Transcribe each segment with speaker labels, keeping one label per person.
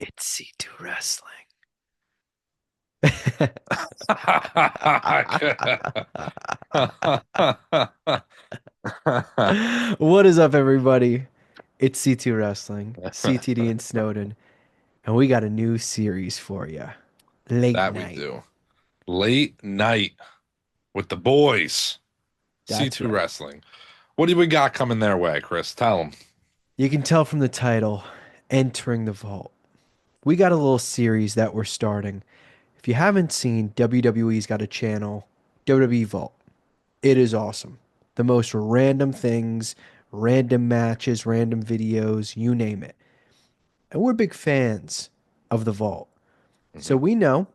Speaker 1: It's C2 Wrestling. What is up, everybody? It's C2 Wrestling, CTD and Snowden, and we got a new series for you. Late
Speaker 2: That we
Speaker 1: night.
Speaker 2: do. Late night with the boys.
Speaker 1: That's
Speaker 2: C2
Speaker 1: right.
Speaker 2: Wrestling. What do we got coming their way, Chris? Tell them.
Speaker 1: You can tell from the title, Entering the Vault. We got a little series that we're starting. If you haven't seen, WWE's got a channel, WWE Vault. It is awesome. The most random things, random matches, random videos, you name it. And we're big fans of the vault. So
Speaker 2: Mhm.
Speaker 1: we know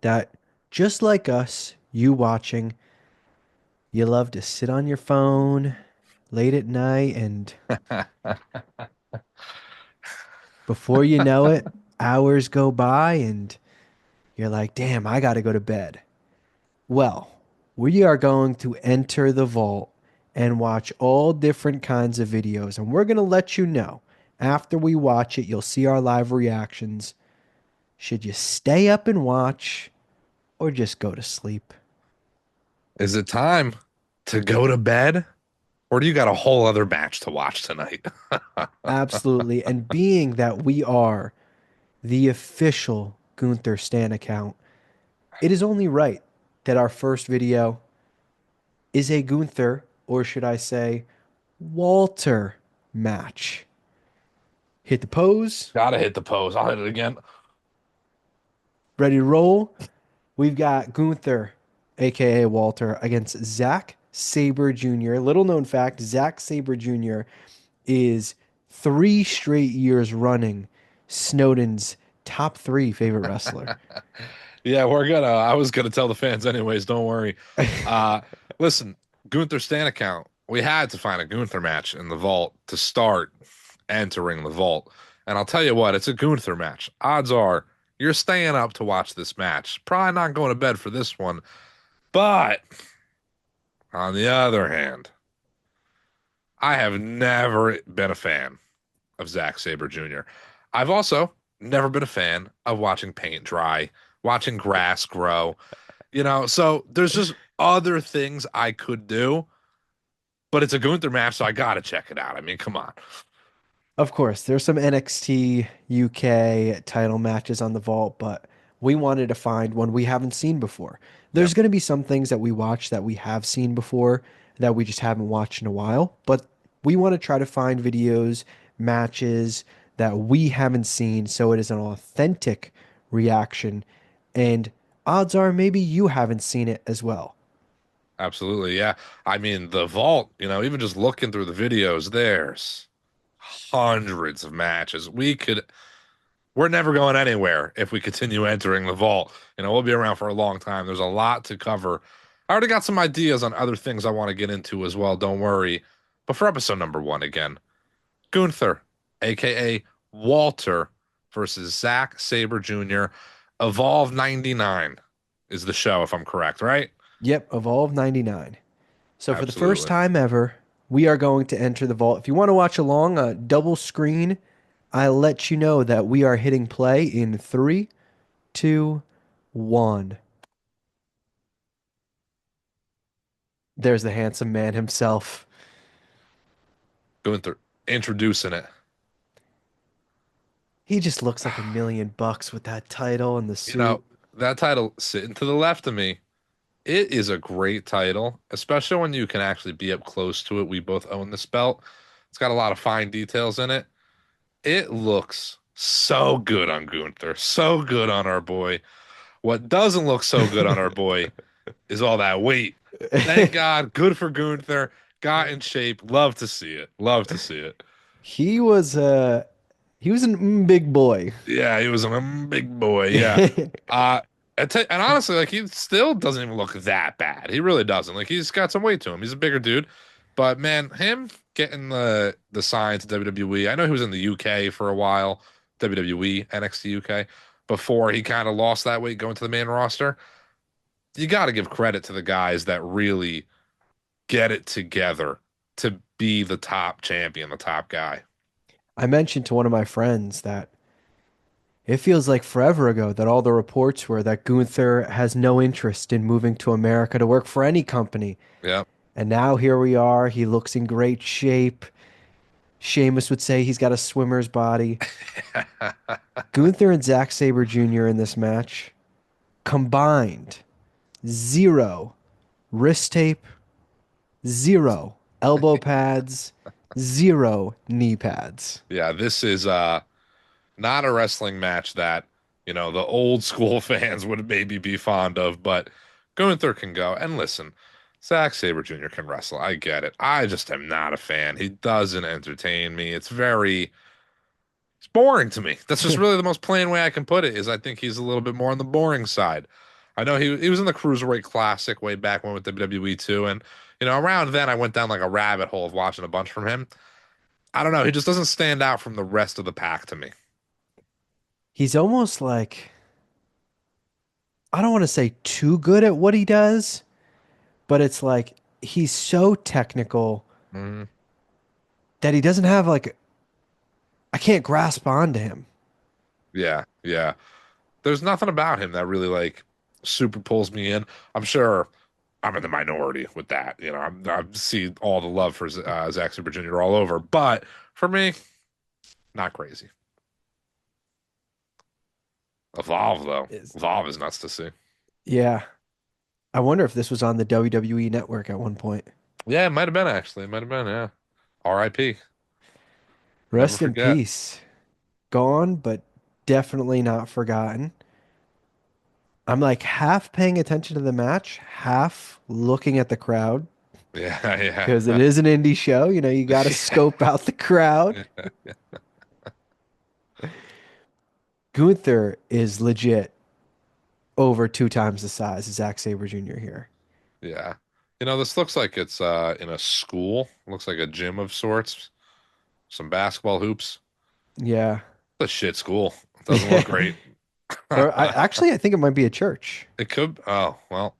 Speaker 1: that just like us, you watching, you love to sit on your phone late at night, and before you know it, hours go by and you're like, damn, I got to go to bed. Well, we are going to enter the vault and watch all different kinds of videos. And we're going to let you know after we watch it, you'll see our live reactions. Should you stay up and watch or just go to sleep?
Speaker 2: Is it time to go to bed? Or do you got a whole other match to watch tonight?
Speaker 1: Absolutely. And being that we are the official Gunther Stan account, it is only right that our first video is a Gunther, or should I say, Walter match. Hit the pose,
Speaker 2: Gotta hit the pose. I'll hit it again.
Speaker 1: ready to roll. We've got Gunther, aka Walter, against Zack Sabre Jr. Little known fact, Zack Sabre Jr. is 3 straight years running Snowden's top three favorite wrestler.
Speaker 2: Yeah, I was gonna tell the fans anyways, don't worry. Uh Listen, Gunther Stan account. We had to find a Gunther match in the vault to start entering the vault. And I'll tell you what, it's a Gunther match. Odds are you're staying up to watch this match. Probably not going to bed for this one. But on the other hand, I have never been a fan of Zack Sabre Jr. I've also never been a fan of watching paint dry, watching grass grow. So there's just other things I could do, but it's a Gunther match, so I gotta check it out. I mean, come on.
Speaker 1: Of course, there's some NXT UK title matches on the vault, but we wanted to find one we haven't seen before. There's
Speaker 2: Yep,
Speaker 1: going to be some things that we watch that we have seen before that we just haven't watched in a while, but we want to try to find videos, matches that we haven't seen so it is an authentic reaction. And odds are maybe you haven't seen it as well.
Speaker 2: absolutely. Yeah. I mean, the vault, even just looking through the videos, there's hundreds of matches. We're never going anywhere if we continue entering the vault. We'll be around for a long time. There's a lot to cover. I already got some ideas on other things I want to get into as well. Don't worry. But for episode number one, again, Gunther, aka Walter, versus Zack Sabre Jr. Evolve 99 is the show, if I'm correct, right?
Speaker 1: Yep, Evolve 99. So for the first
Speaker 2: Absolutely.
Speaker 1: time ever, we are going to enter the vault. If you want to watch along, double screen, I'll let you know that we are hitting play in three, two, one. There's the handsome man himself.
Speaker 2: Gunther introducing it.
Speaker 1: He just looks like $1 million with that title and the
Speaker 2: You know,
Speaker 1: suit.
Speaker 2: that title sitting to the left of me, it is a great title, especially when you can actually be up close to it. We both own this belt. It's got a lot of fine details in it. It looks so good on Gunther, so good on our boy. What doesn't look so good on our boy is all that weight. Thank God, good for Gunther. Got in shape. Love to see it. Love to see it.
Speaker 1: He was a big boy.
Speaker 2: Yeah, he was a big boy. Yeah. Uh, and honestly, like he still doesn't even look that bad. He really doesn't. Like he's got some weight to him. He's a bigger dude. But man, him getting the sign to WWE. I know he was in the UK for a while, WWE, NXT UK, before he kind of lost that weight going to the main roster. You got to give credit to the guys that really get it together to be the top champion, the top guy.
Speaker 1: I mentioned to one of my friends that It feels like forever ago that all the reports were that Gunther has no interest in moving to America to work for any company.
Speaker 2: Yeah.
Speaker 1: And now here we are. He looks in great shape. Sheamus would say he's got a swimmer's body. Gunther and Zack Sabre Jr. in this match combined zero wrist tape, zero elbow pads, zero knee pads.
Speaker 2: Yeah, this is not a wrestling match that, the old school fans would maybe be fond of, but Gunther can go. And listen, Zack Sabre Jr. can wrestle. I get it. I just am not a fan. He doesn't entertain me. It's boring to me. That's just really the most plain way I can put it, is I think he's a little bit more on the boring side. I know he was in the Cruiserweight Classic way back when with WWE too, and around then I went down like a rabbit hole of watching a bunch from him. I don't know, he just doesn't stand out from the rest of the pack to me.
Speaker 1: He's almost like, I don't want to say too good at what he does, but it's like he's so technical
Speaker 2: Mhm.
Speaker 1: that he doesn't have like, I can't grasp onto him.
Speaker 2: Yeah, yeah. There's nothing about him that really like super pulls me in. I'm sure I'm in the minority with that. I see all the love for Zack Super Jr. all over, but for me, not crazy. Evolve though,
Speaker 1: Is
Speaker 2: Evolve is nuts to see.
Speaker 1: Yeah. I wonder if this was on the WWE network at one point.
Speaker 2: Yeah, it might have been actually. It might have been. Yeah. R.I.P. Never
Speaker 1: Rest in
Speaker 2: forget.
Speaker 1: peace. Gone, but definitely not forgotten. I'm like half paying attention to the match, half looking at the crowd
Speaker 2: Yeah,
Speaker 1: because it
Speaker 2: yeah.
Speaker 1: is an indie show. You know, you got to scope out the crowd.
Speaker 2: Yeah.
Speaker 1: Gunther is legit over two times the size of Zack Sabre Jr. here.
Speaker 2: Yeah. This looks like it's in a school. Looks like a gym of sorts. Some basketball hoops.
Speaker 1: Yeah.
Speaker 2: It's a shit school. It doesn't look great.
Speaker 1: Or I think it might be a church.
Speaker 2: It could. Oh, well,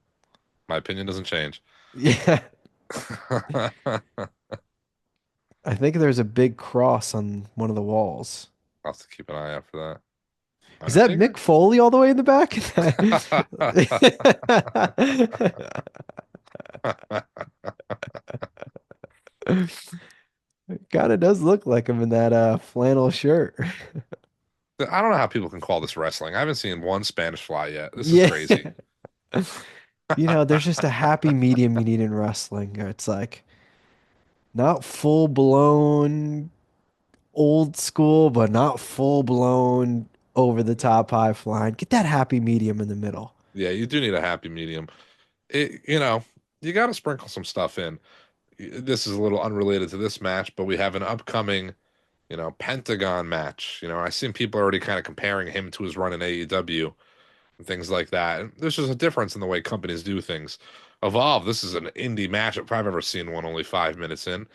Speaker 2: my opinion doesn't change.
Speaker 1: Yeah.
Speaker 2: I'll
Speaker 1: I think there's a big cross on one of the walls.
Speaker 2: have to keep an eye out for that.
Speaker 1: Is
Speaker 2: I
Speaker 1: that
Speaker 2: think.
Speaker 1: Mick Foley all the way in the back? Kind of does look like him in that flannel shirt.
Speaker 2: I don't know how people can call this wrestling. I haven't seen one Spanish fly yet. This is
Speaker 1: Yeah.
Speaker 2: crazy.
Speaker 1: You know, there's just a happy medium you need in wrestling. It's like not full blown old school, but not full blown over the top high flying. Get that happy medium in the middle.
Speaker 2: Yeah, you do need a happy medium. You got to sprinkle some stuff in. This is a little unrelated to this match, but we have an upcoming, Pentagon match. I've seen people already kind of comparing him to his run in AEW and things like that. And there's just a difference in the way companies do things. Evolve, this is an indie match if I've ever seen one only 5 minutes in.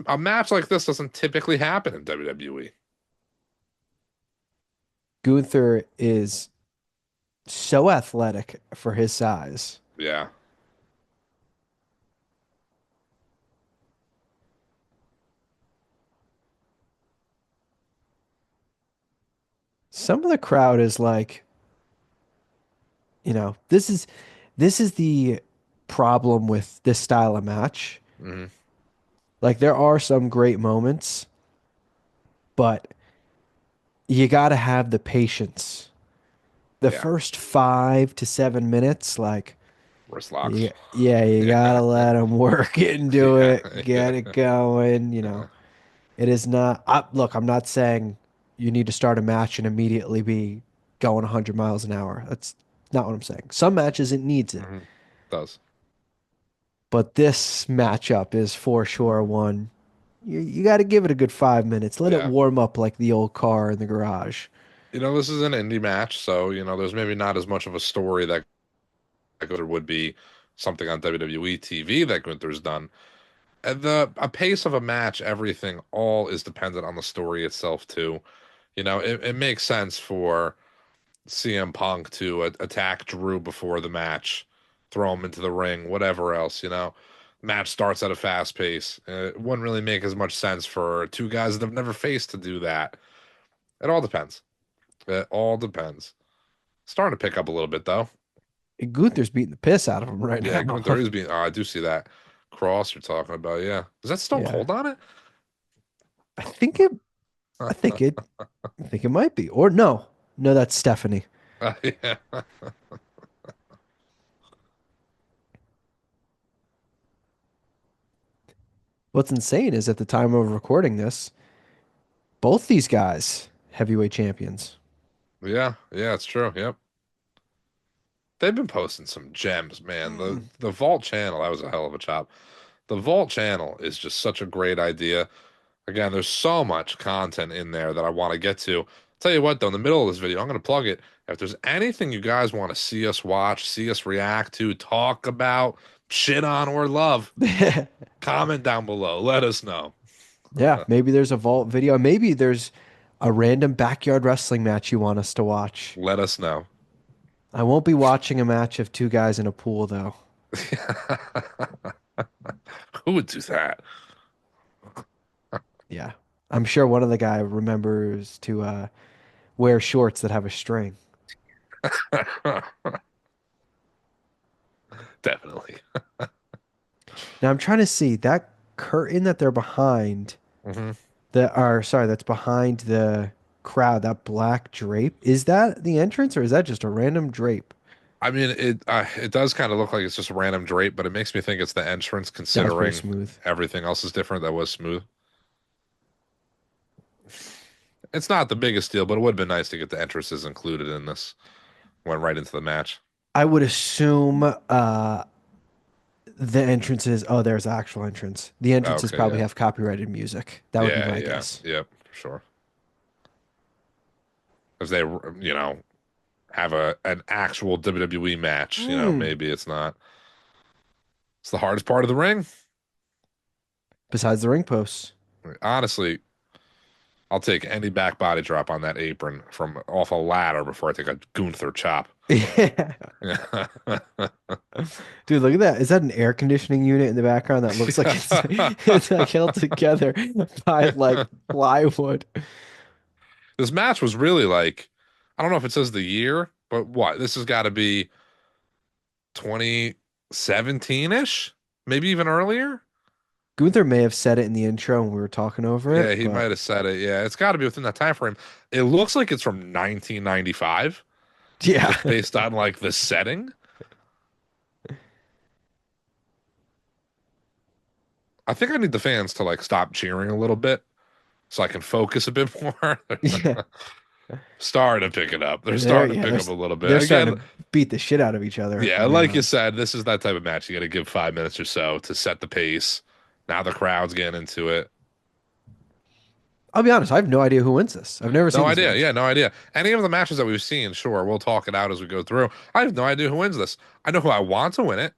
Speaker 2: A match like this doesn't typically happen in WWE.
Speaker 1: Gunther is so athletic for his size.
Speaker 2: Yeah,
Speaker 1: Some of the crowd is like, this is the problem with this style of match.
Speaker 2: hmm
Speaker 1: Like there are some great moments, but you got to have the patience. The
Speaker 2: yeah,
Speaker 1: first 5 to 7 minutes, like,
Speaker 2: wrist locks.
Speaker 1: yeah, you
Speaker 2: Yeah,
Speaker 1: gotta let them work into
Speaker 2: yeah,
Speaker 1: it, get it
Speaker 2: yeah.
Speaker 1: going.
Speaker 2: Uh,
Speaker 1: It is not, look, I'm not saying you need to start a match and immediately be going 100 miles an hour. That's not what I'm saying. Some matches it needs it,
Speaker 2: mhm. Does.
Speaker 1: but this matchup is for sure one. You got to give it a good 5 minutes. Let it
Speaker 2: Yeah.
Speaker 1: warm up like the old car in the garage.
Speaker 2: This is an indie match, so there's maybe not as much of a story that there would be something on WWE TV that Gunther's done. And the a pace of a match, everything, all is dependent on the story itself too. It makes sense for CM Punk to attack Drew before the match, throw him into the ring, whatever else. Match starts at a fast pace. It wouldn't really make as much sense for two guys that have never faced to do that. It all depends. It all depends. Starting to pick up a little bit though.
Speaker 1: Gunther's beating the piss out of him right
Speaker 2: Yeah,
Speaker 1: now.
Speaker 2: Gunther is being. Oh, I do see that cross you're talking about. Yeah, is that Stone
Speaker 1: Yeah.
Speaker 2: Cold on it?
Speaker 1: I think it I think it I think it might be. Or no. No, that's Stephanie.
Speaker 2: Yeah.
Speaker 1: What's insane is at the time of recording this, both these guys heavyweight champions.
Speaker 2: Yeah, yeah, it's true. Yep. They've been posting some gems, man. The
Speaker 1: Mm.
Speaker 2: the Vault channel, that was a hell of a chop. The Vault channel is just such a great idea. Again, there's so much content in there that I want to get to. Tell you what, though, in the middle of this video, I'm going to plug it. If there's anything you guys want to see us watch, see us react to, talk about, shit on, or love, comment down below. Let us know.
Speaker 1: Yeah, maybe there's a vault video. Maybe there's a random backyard wrestling match you want us to watch.
Speaker 2: Let us know.
Speaker 1: I won't be watching a match of two guys in a pool though.
Speaker 2: Who would do that?
Speaker 1: Yeah. I'm sure one of the guy remembers to wear shorts that have a string.
Speaker 2: Definitely.
Speaker 1: Now I'm trying to see that curtain that they're behind
Speaker 2: hmm
Speaker 1: that are sorry, that's behind the crowd, that black drape. Is that the entrance or is that just a random drape?
Speaker 2: I mean, it does kind of look like it's just a random drape, but it makes me think it's the entrance,
Speaker 1: That was pretty
Speaker 2: considering
Speaker 1: smooth.
Speaker 2: everything else is different. That was smooth. It's not the biggest deal, but it would have been nice to get the entrances included in this. Went right into the match.
Speaker 1: I would assume the entrances, oh, there's the actual entrance. The entrances
Speaker 2: Okay,
Speaker 1: probably
Speaker 2: yeah,
Speaker 1: have copyrighted music. That would be
Speaker 2: yeah,
Speaker 1: my
Speaker 2: yeah,
Speaker 1: guess.
Speaker 2: yep, for sure. Because they, have an actual WWE match.
Speaker 1: Hmm.
Speaker 2: Maybe it's not. It's the hardest part of the ring.
Speaker 1: Besides the ring posts.
Speaker 2: Honestly, I'll take any back body drop on that apron from off a ladder before I take a Gunther chop.
Speaker 1: Yeah.
Speaker 2: Yeah.
Speaker 1: Dude, look at that. Is that an air conditioning unit in the background that looks like it's like held together by like plywood?
Speaker 2: This match was really like, I don't know if it says the year, but what? This has got to be 2017-ish, maybe even earlier.
Speaker 1: Gunther may have said it in the intro when we were talking over
Speaker 2: Yeah,
Speaker 1: it,
Speaker 2: he
Speaker 1: but
Speaker 2: might have said it. Yeah, it's got to be within that time frame. It looks like it's from 1995,
Speaker 1: yeah.
Speaker 2: just based on like the setting. I think I need the fans to like stop cheering a little bit so I can focus a bit more.
Speaker 1: Yeah.
Speaker 2: Starting to pick it up. They're
Speaker 1: They're
Speaker 2: starting to
Speaker 1: yeah,
Speaker 2: pick
Speaker 1: they're
Speaker 2: up a little bit.
Speaker 1: they're
Speaker 2: Again,
Speaker 1: starting to beat the shit out of each other,
Speaker 2: yeah,
Speaker 1: I'll be
Speaker 2: like you
Speaker 1: honest.
Speaker 2: said, this is that type of match. You got to give 5 minutes or so to set the pace. Now the crowd's getting into it.
Speaker 1: I'll be honest, I have no idea who wins this. I've never
Speaker 2: No
Speaker 1: seen this
Speaker 2: idea.
Speaker 1: match.
Speaker 2: Yeah, no idea. Any of the matches that we've seen, sure, we'll talk it out as we go through. I have no idea who wins this. I know who I want to win it.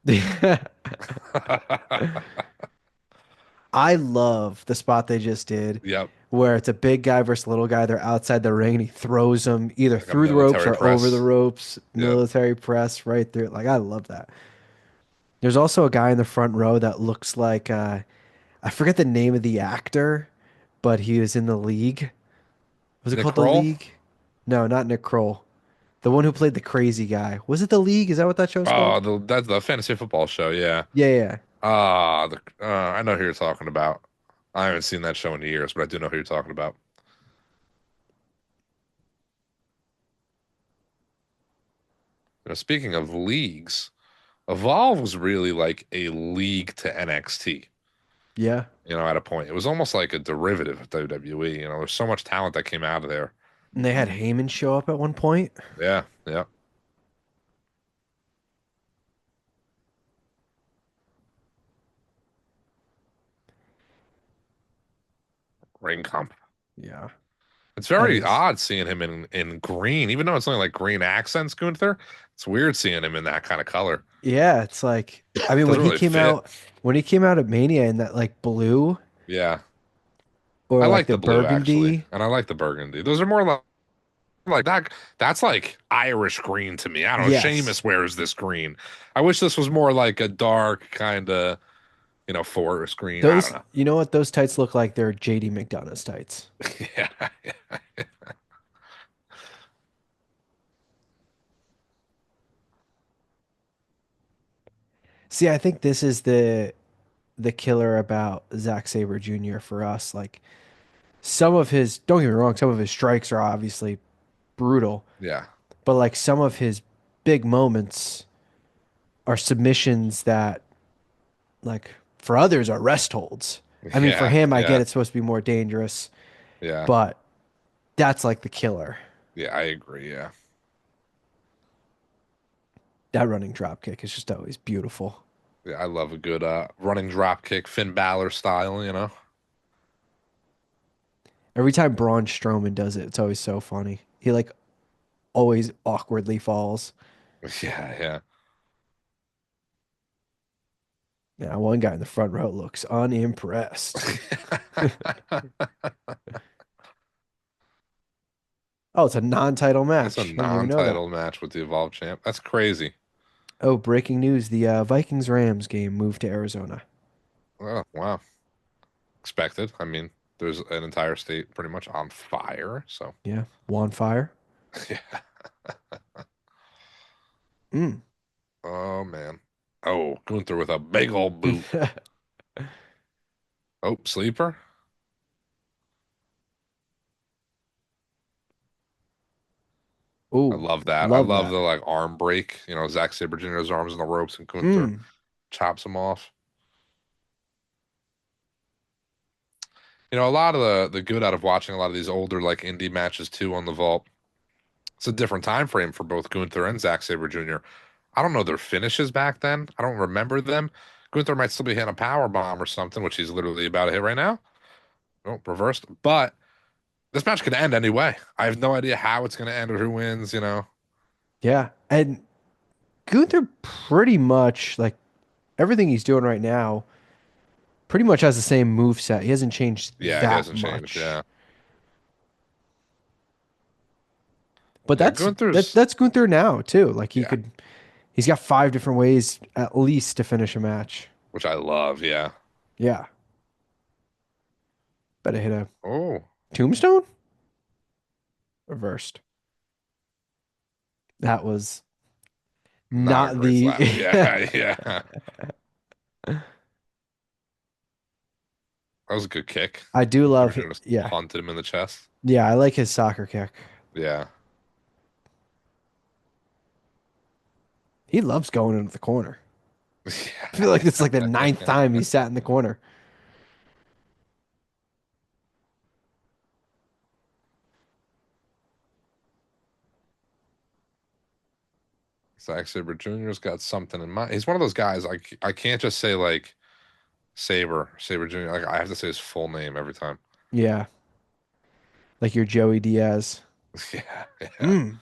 Speaker 1: I love the spot they just did
Speaker 2: Yep,
Speaker 1: where it's a big guy versus little guy. They're outside the ring and he throws them either
Speaker 2: like a
Speaker 1: through the ropes
Speaker 2: military
Speaker 1: or over the
Speaker 2: press.
Speaker 1: ropes,
Speaker 2: Yep.
Speaker 1: military press right through. Like, I love that. There's also a guy in the front row that looks like, I forget the name of the actor, but he was in the league. Was it
Speaker 2: Nick
Speaker 1: called The
Speaker 2: Kroll.
Speaker 1: League? No, not Nick Kroll. The one who played the crazy guy. Was it The League? Is that what that show's
Speaker 2: Oh,
Speaker 1: called?
Speaker 2: that's the fantasy football show. Yeah.
Speaker 1: Yeah, yeah.
Speaker 2: I know who you're talking about. I haven't seen that show in years, but I do know who you're talking about. Speaking of leagues, Evolve was really like a league to NXT.
Speaker 1: Yeah.
Speaker 2: At a point, it was almost like a derivative of WWE. There's so much talent that came out of there.
Speaker 1: And they had Heyman show up at one point.
Speaker 2: Yeah, yeah. Ring comp.
Speaker 1: Yeah.
Speaker 2: It's
Speaker 1: That
Speaker 2: very
Speaker 1: is.
Speaker 2: odd seeing him in green, even though it's only like green accents, Gunther. It's weird seeing him in that kind of color.
Speaker 1: Yeah, it's like I mean
Speaker 2: Doesn't really fit.
Speaker 1: when he came out of Mania in that like blue
Speaker 2: Yeah.
Speaker 1: or
Speaker 2: I
Speaker 1: like
Speaker 2: like
Speaker 1: the
Speaker 2: the blue actually,
Speaker 1: burgundy.
Speaker 2: and I like the burgundy. Those are more like that. That's like Irish green to me. I don't know.
Speaker 1: Yes.
Speaker 2: Sheamus wears this green. I wish this was more like a dark kind of, forest green. I don't
Speaker 1: Those
Speaker 2: know.
Speaker 1: you know what those tights look like? They're JD McDonough's tights.
Speaker 2: Yeah.
Speaker 1: See, I think this is the killer about Zack Sabre Jr. for us. Like some of his, don't get me wrong, some of his strikes are obviously brutal,
Speaker 2: Yeah.
Speaker 1: but like some of his big moments are submissions that like for others are rest holds. I mean, for
Speaker 2: Yeah.
Speaker 1: him, I get
Speaker 2: Yeah.
Speaker 1: it's supposed to be more dangerous,
Speaker 2: Yeah.
Speaker 1: but that's like the killer.
Speaker 2: Yeah. I agree. Yeah.
Speaker 1: That running drop kick is just always beautiful.
Speaker 2: Yeah. I love a good running drop kick, Finn Balor style, you know?
Speaker 1: Every time Braun Strowman does it, it's always so funny. He like always awkwardly falls.
Speaker 2: Yeah. Yeah.
Speaker 1: Yeah, one guy in the front row looks unimpressed. Oh, it's a non-title
Speaker 2: It's a
Speaker 1: match. I didn't even know that.
Speaker 2: non-title match with the Evolve champ. That's crazy.
Speaker 1: Oh, breaking news. The Vikings-Rams game moved to Arizona.
Speaker 2: Oh, wow. Expected. I mean, there's an entire state pretty much on fire. So,
Speaker 1: Yeah, Juan Fire.
Speaker 2: yeah.
Speaker 1: Mm.
Speaker 2: Oh, man. Oh, Gunther with a big old boot. Oh, sleeper. I
Speaker 1: Oh,
Speaker 2: love that. I
Speaker 1: love
Speaker 2: love
Speaker 1: that.
Speaker 2: the like arm break. You know, Zack Sabre Jr.'s arms in the ropes and Gunther
Speaker 1: Mm.
Speaker 2: chops him off. You know, a lot of the good out of watching a lot of these older like indie matches too on the vault. It's a different time frame for both Gunther and Zack Sabre Jr. I don't know their finishes back then. I don't remember them. Gunther might still be hitting a power bomb or something, which he's literally about to hit right now. Oh, reversed. But this match could end anyway. I have no idea how it's going to end or who wins, you know.
Speaker 1: Yeah, and Gunther pretty much like everything he's doing right now pretty much has the same move set. He hasn't changed
Speaker 2: Yeah, he
Speaker 1: that
Speaker 2: hasn't changed.
Speaker 1: much.
Speaker 2: Yeah.
Speaker 1: But
Speaker 2: Yeah,
Speaker 1: that
Speaker 2: Gunther's
Speaker 1: that's Gunther now too. Like
Speaker 2: yeah,
Speaker 1: he's got five different ways at least to finish a match.
Speaker 2: which I love. Yeah.
Speaker 1: Yeah. Better hit a
Speaker 2: Oh,
Speaker 1: tombstone? Reversed. That was
Speaker 2: not a
Speaker 1: not
Speaker 2: great
Speaker 1: the
Speaker 2: slap. Yeah, yeah. That was a good kick.
Speaker 1: I do love
Speaker 2: Sabre just
Speaker 1: yeah.
Speaker 2: punted him in the chest.
Speaker 1: Yeah, I like his soccer kick.
Speaker 2: Yeah.
Speaker 1: He loves going into the corner. I feel like it's like the
Speaker 2: Yeah.
Speaker 1: ninth time he sat in the corner.
Speaker 2: Zack Sabre Jr.'s got something in mind. He's one of those guys. I can't just say like Sabre Jr. Like I have to say his full name every time.
Speaker 1: Yeah, like your Joey Diaz.
Speaker 2: Yeah, yeah.
Speaker 1: Mm,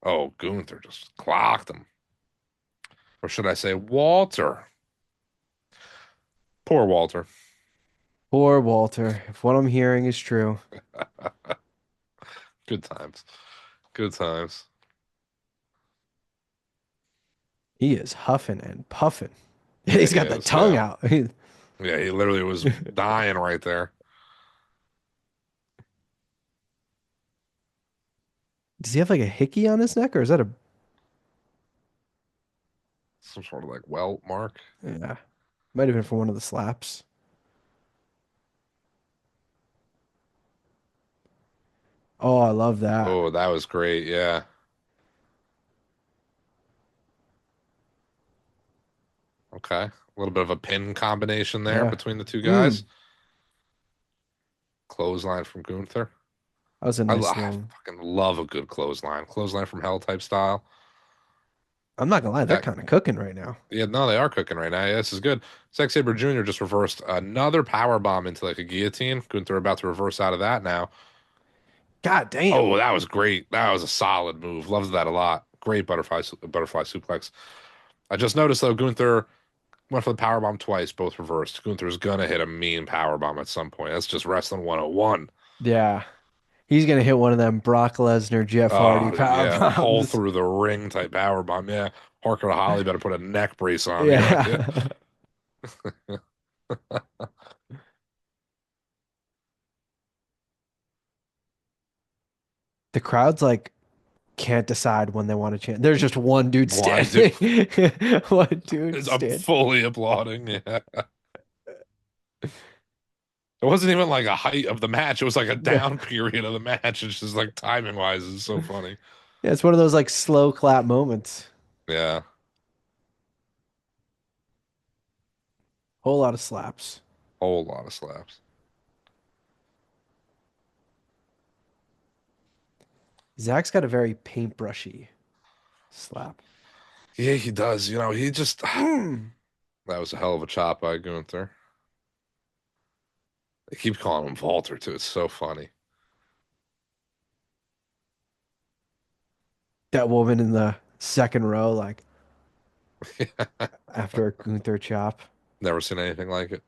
Speaker 2: Oh, Gunther just clocked him. Or should I say Walter? Poor Walter.
Speaker 1: poor Walter. If what I'm hearing is true,
Speaker 2: Good times. Good times.
Speaker 1: he is huffing and puffing.
Speaker 2: Yeah,
Speaker 1: He's
Speaker 2: he
Speaker 1: got the
Speaker 2: is.
Speaker 1: tongue
Speaker 2: Yeah.
Speaker 1: out.
Speaker 2: Yeah, he literally was dying right there.
Speaker 1: Does he have like a hickey on his neck, or is that a
Speaker 2: Some sort of like welt mark.
Speaker 1: yeah? Might have been for one of the slaps. Oh, I love that.
Speaker 2: Oh, that was great. Yeah. Okay. A little bit of a pin combination there
Speaker 1: Yeah.
Speaker 2: between the two guys.
Speaker 1: Mm,
Speaker 2: Clothesline from Gunther.
Speaker 1: that was a nice
Speaker 2: I
Speaker 1: little.
Speaker 2: fucking love a good clothesline. Clothesline from Hell type style.
Speaker 1: I'm not gonna lie, they're
Speaker 2: That
Speaker 1: kind of cooking right now.
Speaker 2: yeah, no, they are cooking right now. Yeah, this is good. Zack Sabre Jr. just reversed another power bomb into like a guillotine. Gunther about to reverse out of that now.
Speaker 1: God damn.
Speaker 2: Oh, that was great. That was a solid move. Loves that a lot. Great butterfly suplex. I just noticed though, Gunther went for the power bomb twice, both reversed. Gunther's gonna hit a mean power bomb at some point. That's just wrestling 101.
Speaker 1: Yeah. He's gonna hit one of them Brock Lesnar, Jeff Hardy
Speaker 2: Oh
Speaker 1: power
Speaker 2: yeah, hole
Speaker 1: bombs.
Speaker 2: through the ring type power bomb. Yeah, Parker Holly better put a neck brace on me, right? Yeah.
Speaker 1: Yeah. The crowd's like can't decide when they want to chant. There's just one dude
Speaker 2: One dude
Speaker 1: standing. One dude
Speaker 2: I'm
Speaker 1: standing.
Speaker 2: fully applauding. Yeah. It wasn't even like a height of the match. It was like a
Speaker 1: No.
Speaker 2: down period of the match. It's just like timing wise, it's so funny.
Speaker 1: Yeah, it's one of those like slow clap moments.
Speaker 2: Yeah,
Speaker 1: Whole lot of slaps.
Speaker 2: whole lot of slaps.
Speaker 1: Zach's got a very paintbrushy slap.
Speaker 2: Yeah, he does. He just
Speaker 1: Mm.
Speaker 2: that was a hell of a chop by Gunther. They keep calling him Walter too. It's so funny.
Speaker 1: That woman in the second row, like after a Gunther chop.
Speaker 2: Never seen anything like it.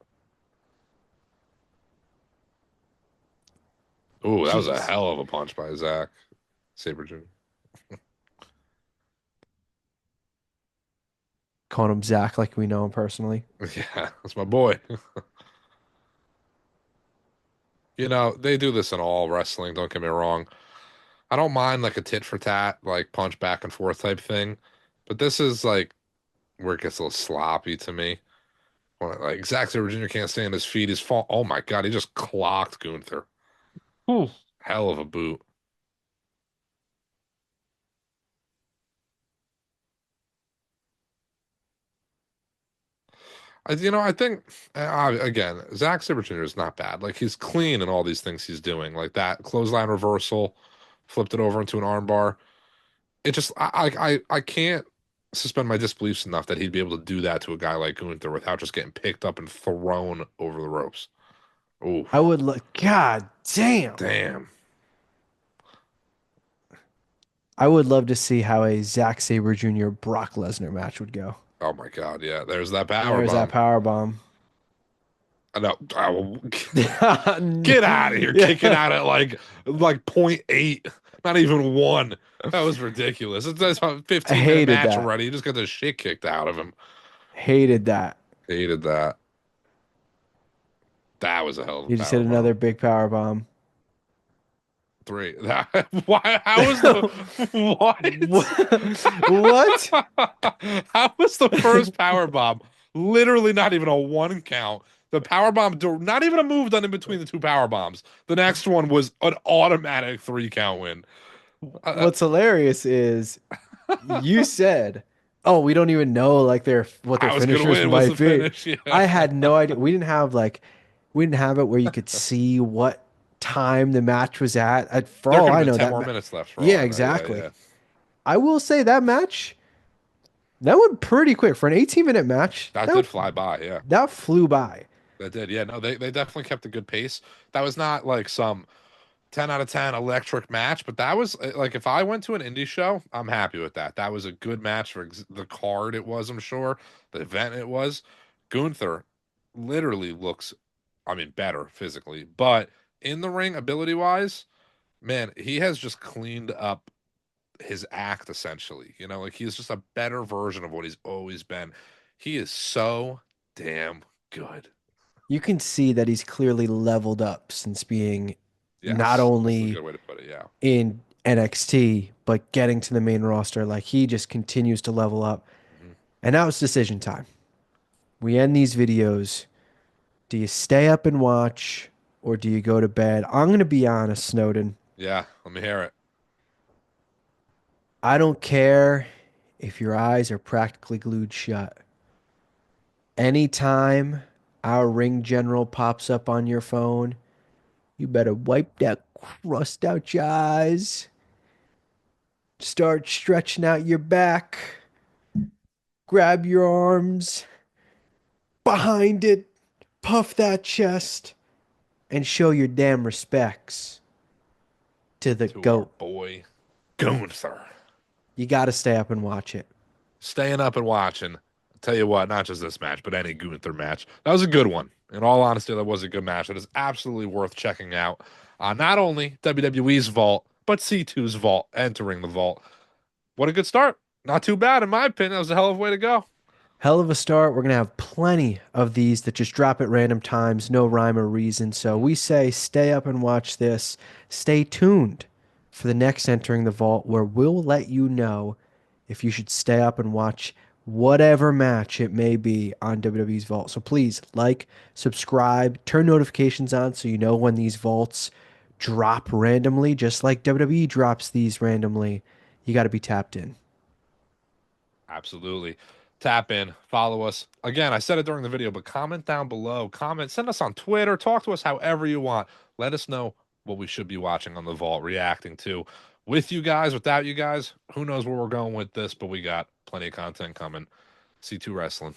Speaker 2: Ooh, that was a
Speaker 1: Jeez.
Speaker 2: hell of a punch by Zack. Sabre Jr.
Speaker 1: Calling him Zach like we know him personally.
Speaker 2: Yeah, that's my boy. They do this in all wrestling, don't get me wrong. I don't mind like a tit for tat, like punch back and forth type thing. But this is like where it gets a little sloppy to me. Like Zack Sabre Jr. can't stand his feet. His fall. Oh my God, he just clocked Gunther.
Speaker 1: Hmm.
Speaker 2: Hell of a boot. I think again, Zack Sabre Jr. is not bad. Like he's clean in all these things he's doing, like that clothesline reversal, flipped it over into an armbar. It just I can't suspend my disbeliefs enough that he'd be able to do that to a guy like Gunther without just getting picked up and thrown over the ropes. Ooh,
Speaker 1: I would look. God damn.
Speaker 2: damn.
Speaker 1: I would love to see how a Zack Sabre Jr. Brock Lesnar match would go.
Speaker 2: Oh my God, yeah. There's that power
Speaker 1: There's that
Speaker 2: bomb.
Speaker 1: power bomb.
Speaker 2: I know. Get out of here,
Speaker 1: Yeah.
Speaker 2: kicking out at like point 0.8, not even one. That was ridiculous. That's a
Speaker 1: I
Speaker 2: 15-minute
Speaker 1: hated
Speaker 2: match
Speaker 1: that.
Speaker 2: already. He just got the shit kicked out of him.
Speaker 1: Hated that.
Speaker 2: Hated that. That was a hell of a
Speaker 1: You just hit
Speaker 2: power bomb.
Speaker 1: another big power bomb.
Speaker 2: Three. Why? How was the what?
Speaker 1: What?
Speaker 2: How was the first power bomb? Literally not even a one count. The power bomb, not even a move done in between the two power bombs. The next one was an automatic 3 count win. Uh,
Speaker 1: What's hilarious is you said, "Oh, we don't even know like what their
Speaker 2: I was gonna
Speaker 1: finishers
Speaker 2: win was the
Speaker 1: might be."
Speaker 2: finish. Yeah.
Speaker 1: I had no idea. We didn't have it where you could see what time the match was at. For
Speaker 2: There
Speaker 1: all
Speaker 2: could have
Speaker 1: I
Speaker 2: been
Speaker 1: know,
Speaker 2: 10 more minutes left for all
Speaker 1: yeah,
Speaker 2: I know. Yeah,
Speaker 1: exactly.
Speaker 2: yeah.
Speaker 1: I will say that match that went pretty quick for an 18-minute match.
Speaker 2: That did fly by. Yeah.
Speaker 1: That flew by.
Speaker 2: That did. Yeah, no, they definitely kept a good pace. That was not like some 10 out of 10 electric match, but that was like if I went to an indie show, I'm happy with that. That was a good match for the card it was, I'm sure. The event it was. Gunther literally looks, I mean, better physically, but in the ring, ability wise, man, he has just cleaned up his act essentially. Like he's just a better version of what he's always been. He is so damn good.
Speaker 1: You can see that he's clearly leveled up since being not
Speaker 2: Yes, that's a
Speaker 1: only
Speaker 2: good way to put it. Yeah.
Speaker 1: in NXT, but getting to the main roster. Like he just continues to level up.
Speaker 2: Mhm.
Speaker 1: And now it's decision time. We end these videos. Do you stay up and watch or do you go to bed? I'm going to be honest, Snowden.
Speaker 2: Yeah, let me hear it.
Speaker 1: I don't care if your eyes are practically glued shut. Anytime our ring general pops up on your phone, you better wipe that crust out your eyes. Start stretching out your back. Grab your arms behind it. Puff that chest and show your damn respects to the
Speaker 2: To our
Speaker 1: GOAT.
Speaker 2: boy Gunther.
Speaker 1: You got to stay up and watch it.
Speaker 2: Staying up and watching. I'll tell you what, not just this match, but any Gunther match. That was a good one. In all honesty, that was a good match. That is absolutely worth checking out. Not only WWE's vault, but C2's vault, entering the vault. What a good start. Not too bad, in my opinion. That was a hell of a way to go.
Speaker 1: Hell of a start. We're going to have plenty of these that just drop at random times, no rhyme or reason. So
Speaker 2: Mhm.
Speaker 1: we say stay up and watch this. Stay tuned for the next Entering the Vault, where we'll let you know if you should stay up and watch whatever match it may be on WWE's Vault. So please like, subscribe, turn notifications on so you know when these vaults drop randomly, just like WWE drops these randomly. You got to be tapped in.
Speaker 2: Absolutely. Tap in, follow us. Again, I said it during the video, but comment down below. Comment, send us on Twitter, talk to us however you want. Let us know what we should be watching on the vault, reacting to. With you guys, without you guys, who knows where we're going with this, but we got plenty of content coming. C2 Wrestling.